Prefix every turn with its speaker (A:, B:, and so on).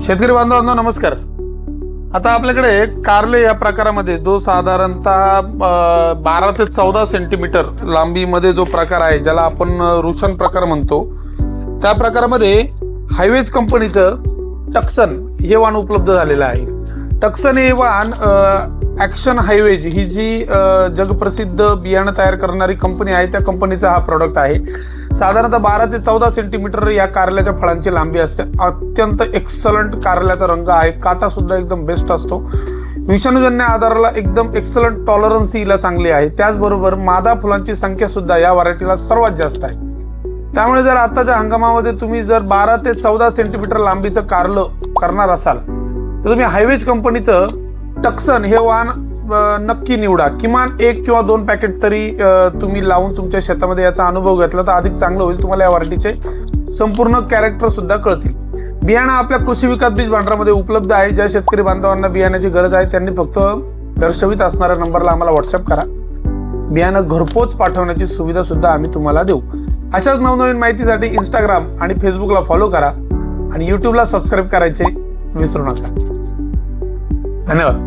A: शेतकरी बांधवांनो नमस्कार। आता आपल्याकडे कारले या प्रकारामध्ये जो साधारणतः 12 ते 14 सेंटीमीटर लांबीमध्ये जो प्रकार आहे, ज्याला आपण रुशन प्रकार म्हणतो, त्या प्रकारामध्ये हायवेज कंपनीचं टक्सन हे वाण उपलब्ध झालेलं आहे। टक्सन हे वाण ॲक्शन हायवेज ही जी जगप्रसिद्ध बियाणं तयार करणारी कंपनी आहे, त्या कंपनीचा हा प्रोडक्ट आहे। साधारणतः 12 ते 14 सेंटीमीटर या कारल्याच्या फळांची लांबी असते। अत्यंत एक्सलंट कारल्याचा रंग आहे, काटा सुद्धा एकदम बेस्ट असतो। विषाणूजन्य आधाराला एकदम एक्सलंट टॉलरन्स हिला चांगली आहे। त्याचबरोबर मादा फुलांची संख्या सुद्धा या व्हरायटीला सर्वात जास्त आहे। त्यामुळे जर आताच्या हंगामामध्ये तुम्ही जर 12 ते 14 सेंटीमीटर लांबीचं कारलं करणार असाल तर तुम्ही हायवेज कंपनीचं टक्सन हे वाण नक्की निवडा। किमान 1 किंवा 2 पॅकेट तरी तुम्ही लावून तुमच्या शेतामध्ये याचा अनुभव घेतला तर अधिक चांगलं होईल। तुम्हाला या व्हरायटीचे संपूर्ण कॅरेक्टर सुद्धा कळतील। बियाणं आपल्या कृषी विकास बीज भांडारामध्ये उपलब्ध आहे। ज्या शेतकरी बांधवांना बियाण्याची गरज आहे त्यांनी फक्त दर्शवित असणाऱ्या नंबरला आम्हाला व्हॉट्सअप करा। बियाणं घरपोच पाठवण्याची सुविधा सुद्धा आम्ही तुम्हाला देऊ। अशाच नवनवीन माहितीसाठी इंस्टाग्राम आणि फेसबुकला फॉलो करा आणि यूट्यूबला सबस्क्राईब करायचे विसरू नका। धन्यवाद।